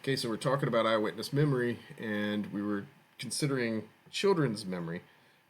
Okay, so we're talking about eyewitness memory, and we were considering children's memory.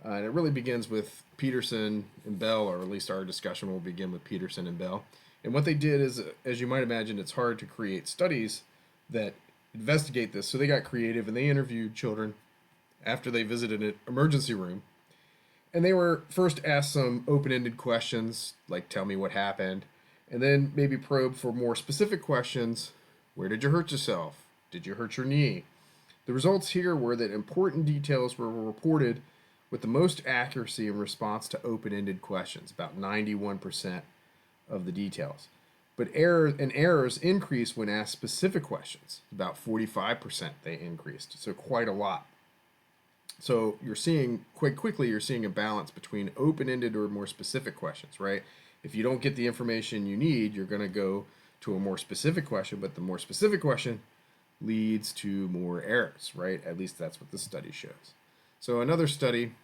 And it really begins with Peterson and Belle, or at least our discussion will begin with Peterson and Belle. And what they did is, as you might imagine, it's hard to create studies that investigate this. So they got creative and they interviewed children after they visited an emergency room. And they were first asked some open ended questions, like tell me what happened, and then maybe probe for more specific questions. Where did you hurt yourself? Did you hurt your knee? The results here were that important details were reported with the most accuracy in response to open ended questions, about 91% of the details. But errors increased when asked specific questions, about 45% they increased, so quite a lot. So you're seeing quite quickly, you're seeing a balance between open-ended or more specific questions, right? If you don't get the information you need, you're going to go to a more specific question, but the more specific question leads to more errors, right? At least that's what the study shows. So another study.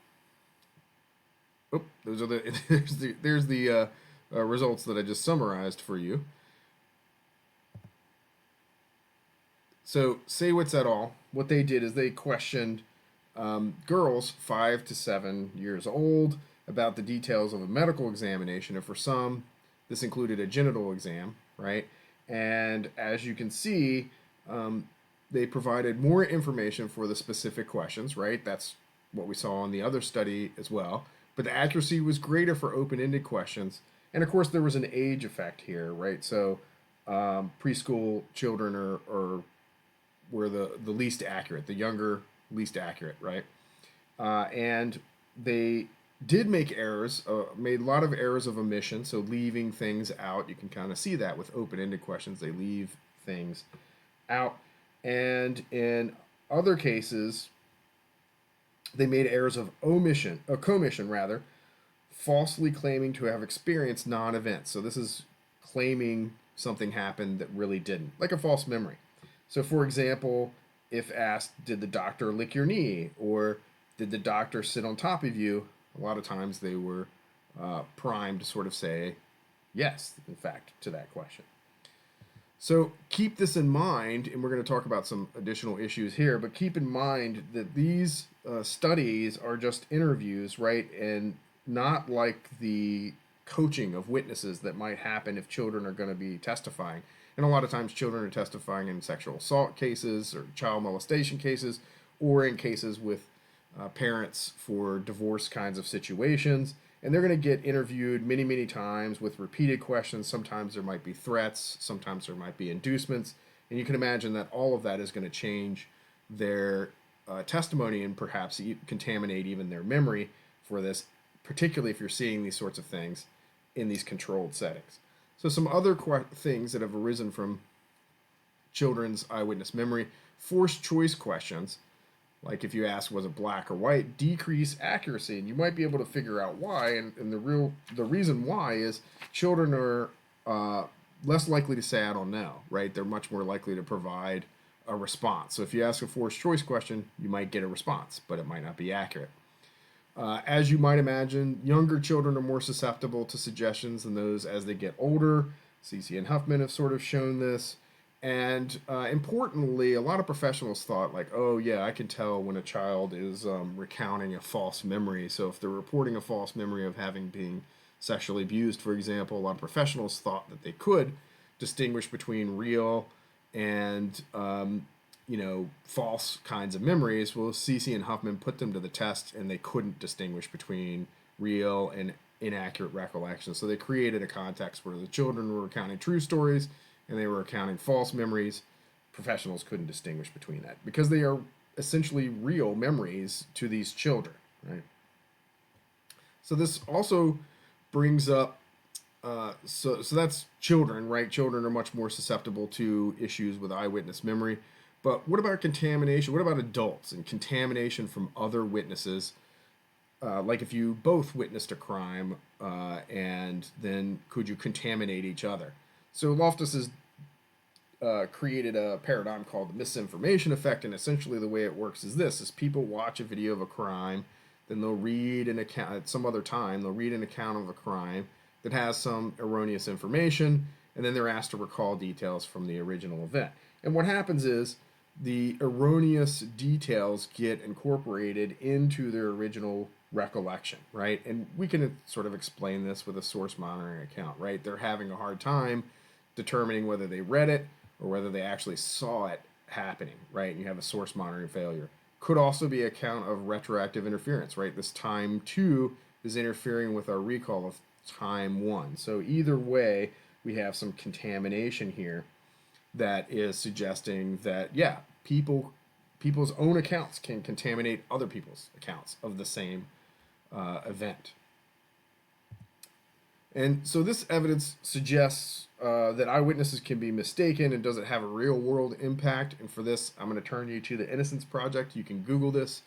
Oh, those are the there's the results that I just summarized for you. So Saywitz et al. What they did is they questioned girls 5 to 7 years old about the details of a medical examination, and for some, this included a genital exam, right? And as you can see, they provided more information for the specific questions, right? That's what we saw in the other study as well. But the accuracy was greater for open-ended questions, and of course, there was an age effect here, right? So preschool children were the least accurate, the younger least accurate, right? And they did make errors, made a lot of errors of omission, so leaving things out. You can kind of see that with open-ended questions, they leave things out. And in other cases, they made errors of commission rather, falsely claiming to have experienced non-events. So this is claiming something happened that really didn't, like a false memory. So for example, if asked, did the doctor lick your knee? Or did the doctor sit on top of you? A lot of times they were primed to sort of say yes, in fact, to that question. So keep this in mind, and we're going to talk about some additional issues here, but keep in mind that these studies are just interviews, right? And not like the coaching of witnesses that might happen if children are going to be testifying. And a lot of times children are testifying in sexual assault cases or child molestation cases, or in cases with parents for divorce kinds of situations. And they're going to get interviewed many, many times with repeated questions. Sometimes there might be threats, sometimes there might be inducements. And you can imagine that all of that is going to change their testimony and perhaps contaminate even their memory for this, particularly if you're seeing these sorts of things in these controlled settings. So some other things that have arisen from children's eyewitness memory: forced choice questions, like if you ask was it black or white, decrease accuracy, and you might be able to figure out why. And the reason why is children are less likely to say I don't know, right? They're much more likely to provide a response. So if you ask a forced choice question, you might get a response, but it might not be accurate. As you might imagine, younger children are more susceptible to suggestions than those as they get older. CC and Huffman have sort of shown this. And importantly, a lot of professionals thought, like, oh, yeah, I can tell when a child is recounting a false memory. So if they're reporting a false memory of having been sexually abused, for example, a lot of professionals thought that they could distinguish between real and false kinds of memories. Well, Cece and Huffman put them to the test, and they couldn't distinguish between real and inaccurate recollections. So they created a context where the children were recounting true stories, and they were recounting false memories. Professionals couldn't distinguish between that because they are essentially real memories to these children, right? So this also brings up so that's children, right? Children are much more susceptible to issues with eyewitness memory. But what about contamination? What about adults and contamination from other witnesses? Like if you both witnessed a crime, and then could you contaminate each other? So Loftus has created a paradigm called the Misinformation Effect, and essentially the way it works is this: is people watch a video of a crime, then they'll read an account at some other time. They'll read an account of a crime that has some erroneous information, and then they're asked to recall details from the original event. And what happens is the erroneous details get incorporated into their original recollection, right? And we can sort of explain this with a source monitoring account, right? They're having a hard time determining whether they read it or whether they actually saw it happening, right? And you have a source monitoring failure. Could also be a count of retroactive interference, right? This time 2 is interfering with our recall of time 1. So either way, we have some contamination here that is suggesting that, yeah, people's own accounts can contaminate other people's accounts of the same event. And so this evidence suggests that eyewitnesses can be mistaken and doesn't have a real world impact. And for this, I'm going to turn you to the Innocence Project. You can Google this.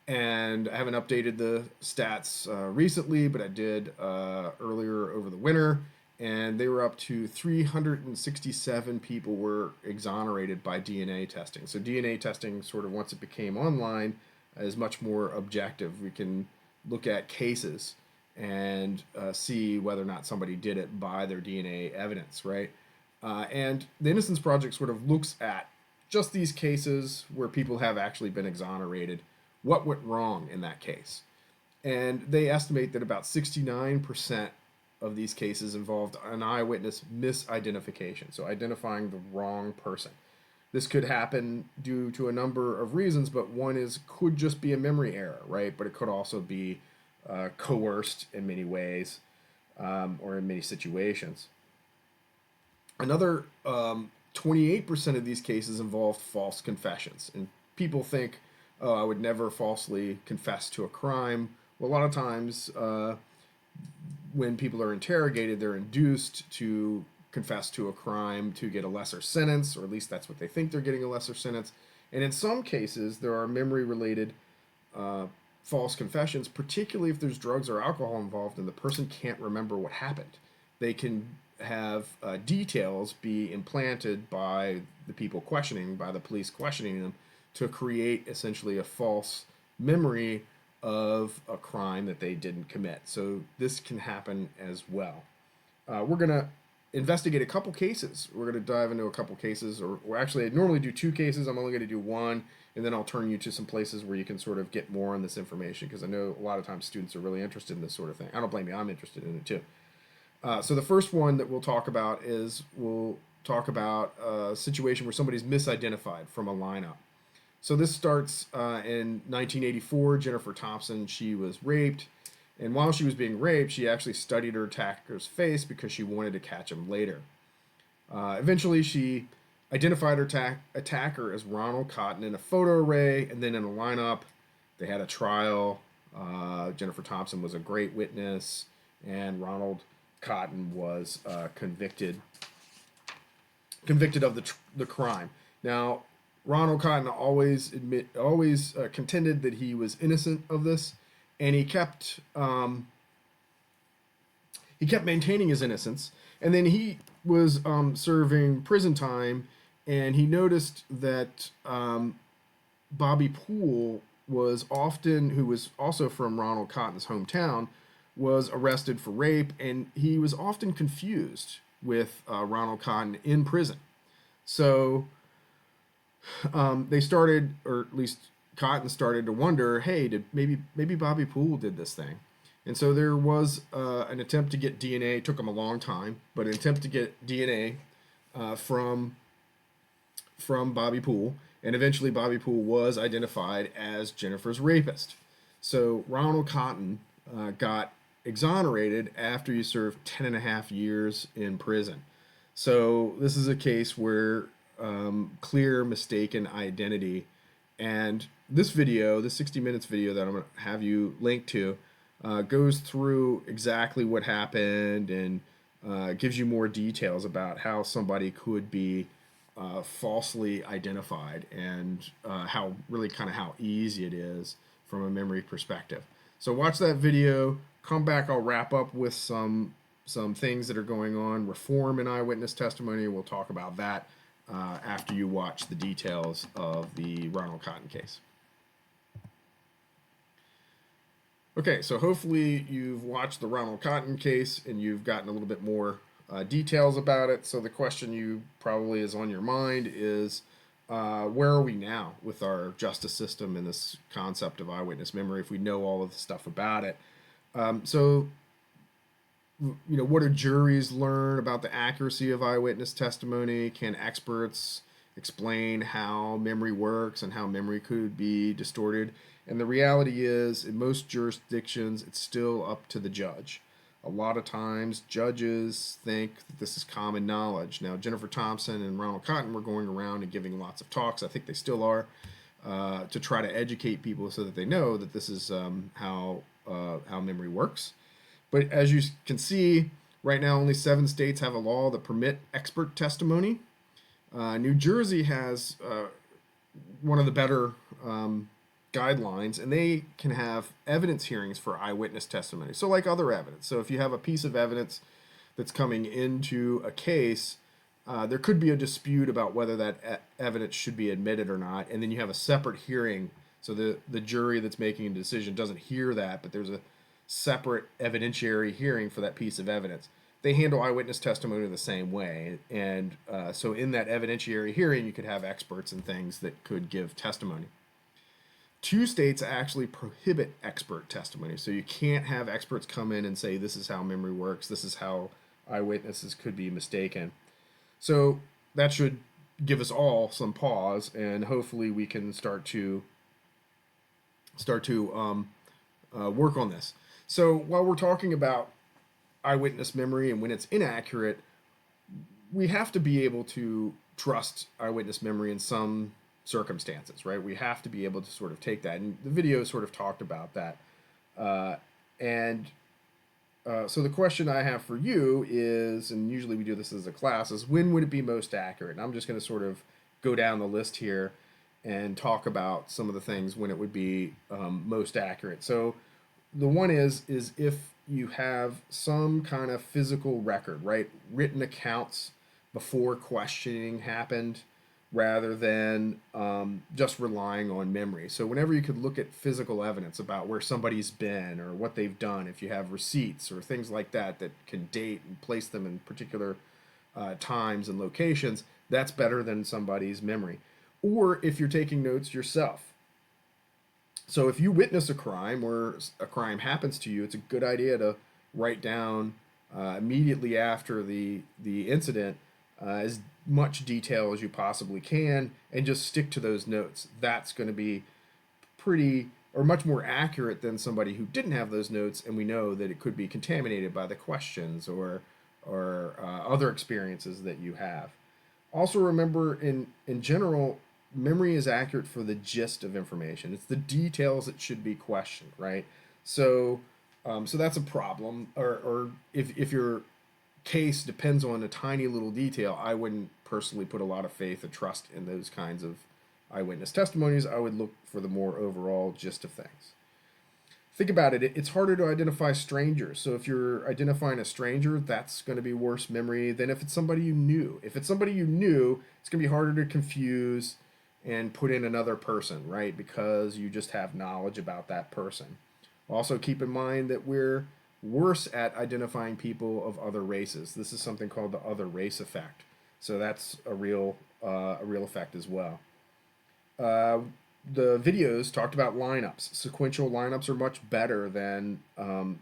And I haven't updated the stats recently, but I did earlier over the winter. And they were up to 367 people were exonerated by DNA testing. So DNA testing, sort of once it became online, is much more objective. We can look at cases and see whether or not somebody did it by their DNA evidence, right? And the Innocence Project sort of looks at just these cases where people have actually been exonerated. What went wrong in that case? And they estimate that about 69% of these cases involved an eyewitness misidentification, so identifying the wrong person. This could happen due to a number of reasons, but one is could just be a memory error, right? But it could also be coerced in many ways or in many situations. Another 28% of these cases involved false confessions. And people think, oh, I would never falsely confess to a crime. Well, a lot of times when people are interrogated, they're induced to confess to a crime to get a lesser sentence, or at least that's what they think they're getting a lesser sentence. And in some cases, there are memory-related false confessions, particularly if there's drugs or alcohol involved and the person can't remember what happened. They can have details be implanted by the people questioning, by the police questioning them, to create essentially a false memory of a crime that they didn't commit. So this can happen as well. We're going to investigate a couple cases. We're going to dive into a couple cases, or actually I normally do 2 cases. I'm only going to do 1, and then I'll turn you to some places where you can sort of get more on this information, because I know a lot of times students are really interested in this sort of thing. I don't blame you, I'm interested in it too. So the first one that we'll talk about is we'll talk about a situation where somebody's misidentified from a lineup. So this starts in 1984. Jennifer Thompson, she was raped. And while she was being raped, she actually studied her attacker's face because she wanted to catch him later. Eventually, she identified her attacker as Ronald Cotton in a photo array, and then in a lineup. They had a trial. Jennifer Thompson was a great witness, and Ronald Cotton was convicted of the crime. Now, Ronald Cotton always contended that he was innocent of this, and he kept maintaining his innocence. And then he was serving prison time, and he noticed that Bobby Poole who was also from Ronald Cotton's hometown, was arrested for rape, and he was often confused with Ronald Cotton in prison. So they started, or at least Cotton started to wonder, hey, did maybe Bobby Poole did this thing? And so there was an attempt to get DNA. It took him a long time, but an attempt to get DNA from Bobby Poole, and eventually Bobby Poole was identified as Jennifer's rapist. So Ronald Cotton got exonerated after he served 10 and a half years in prison. So this is a case where clear mistaken identity. And this video, the 60 minutes video that I'm going to have you link to, goes through exactly what happened and gives you more details about how somebody could be falsely identified, and how easy it is from a memory perspective. So watch that video, come back, I'll wrap up with some things that are going on, reform in eyewitness testimony. We'll talk about that after you watch the details of the Ronald Cotton case. Okay, so hopefully you've watched the Ronald Cotton case and you've gotten a little bit more details about it. So the question you probably is on your mind is, where are we now with our justice system and this concept of eyewitness memory if we know all of the stuff about it? So, what do juries learn about the accuracy of eyewitness testimony? Can experts explain how memory works and how memory could be distorted? And the reality is, in most jurisdictions, it's still up to the judge. A lot of times, judges think that this is common knowledge. Now, Jennifer Thompson and Ronald Cotton were going around and giving lots of talks. I think they still are, to try to educate people so that they know that this is how memory works. But as you can see, right now only 7 states have a law that permit expert testimony. New Jersey has one of the better guidelines, and they can have evidence hearings for eyewitness testimony. So, like other evidence. So, if you have a piece of evidence that's coming into a case, there could be a dispute about whether that evidence should be admitted or not, and then you have a separate hearing. So, the jury that's making a decision doesn't hear that, but there's a separate evidentiary hearing for that piece of evidence. They handle eyewitness testimony the same way, and so in that evidentiary hearing, you could have experts and things that could give testimony. 2 states actually prohibit expert testimony, so you can't have experts come in and say this is how memory works, this is how eyewitnesses could be mistaken. So that should give us all some pause, and hopefully we can start to work on this. So while we're talking about eyewitness memory and when it's inaccurate, we have to be able to trust eyewitness memory in some circumstances, right? We have to be able to sort of take that. And the video sort of talked about that. So the question I have for you is, and usually we do this as a class, is when would it be most accurate? And I'm just going to sort of go down the list here and talk about some of the things when it would be most accurate. So the one is if you have some kind of physical record, right? Written accounts before questioning happened rather than just relying on memory. So whenever you could look at physical evidence about where somebody's been or what they've done, if you have receipts or things like that that can date and place them in particular times and locations, that's better than somebody's memory. Or if you're taking notes yourself. So if you witness a crime or a crime happens to you, it's a good idea to write down immediately after the incident as much detail as you possibly can and just stick to those notes. That's going to be pretty or much more accurate than somebody who didn't have those notes, and we know that it could be contaminated by the questions or other experiences that you have. Also remember, in general, memory is accurate for the gist of information. It's the details that should be questioned, right? So that's a problem. Or if your case depends on a tiny little detail, I wouldn't personally put a lot of faith or trust in those kinds of eyewitness testimonies. I would look for the more overall gist of things. Think about it. It's harder to identify strangers. So if you're identifying a stranger, that's going to be worse memory than if it's somebody you knew. If it's somebody you knew, it's going to be harder to confuse and put in another person, right? Because you just have knowledge about that person. Also, keep in mind that we're worse at identifying people of other races. This is something called the other race effect. So that's a real effect as well. The videos talked about lineups. Sequential lineups are much better than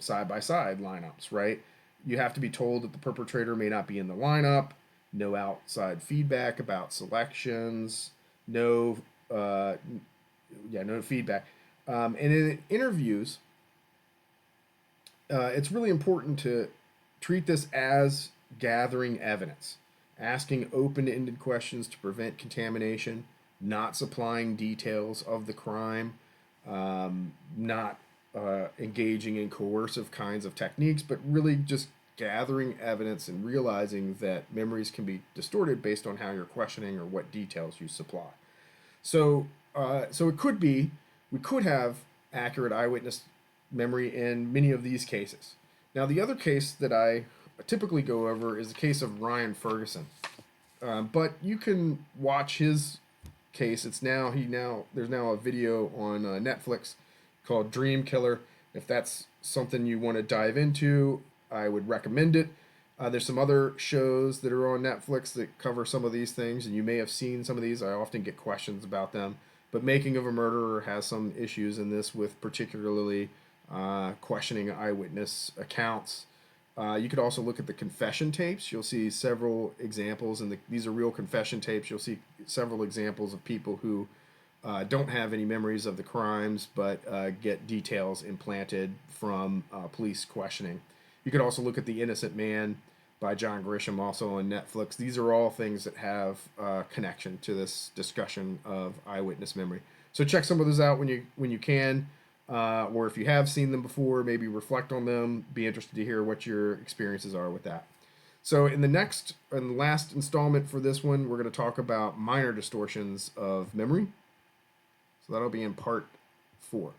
side-by-side lineups, right? You have to be told that the perpetrator may not be in the lineup, no outside feedback about selections, no feedback. And in interviews, it's really important to treat this as gathering evidence, asking open-ended questions to prevent contamination, not supplying details of the crime, not engaging in coercive kinds of techniques, but really just gathering evidence and realizing that memories can be distorted based on how you're questioning or what details you supply. So it could be, we could have accurate eyewitness memory in many of these cases. Now, the other case that I typically go over is the case of Ryan Ferguson. But you can watch his case. There's now a video on Netflix called Dream Killer. If that's something you want to dive into, I would recommend it. There's some other shows that are on Netflix that cover some of these things, and you may have seen some of these. I often get questions about them. But Making of a Murderer has some issues in this with particularly questioning eyewitness accounts. You could also look at the confession tapes. You'll see several examples, and these are real confession tapes. You'll see several examples of people who don't have any memories of the crimes, but get details implanted from police questioning. You could also look at The Innocent Man by John Grisham, also on Netflix. These are all things that have connection to this discussion of eyewitness memory. So check some of those out when you can, or if you have seen them before, maybe reflect on them. Be interested to hear what your experiences are with that. So in the last installment for this one, we're going to talk about minor distortions of memory. So that'll be in part 4.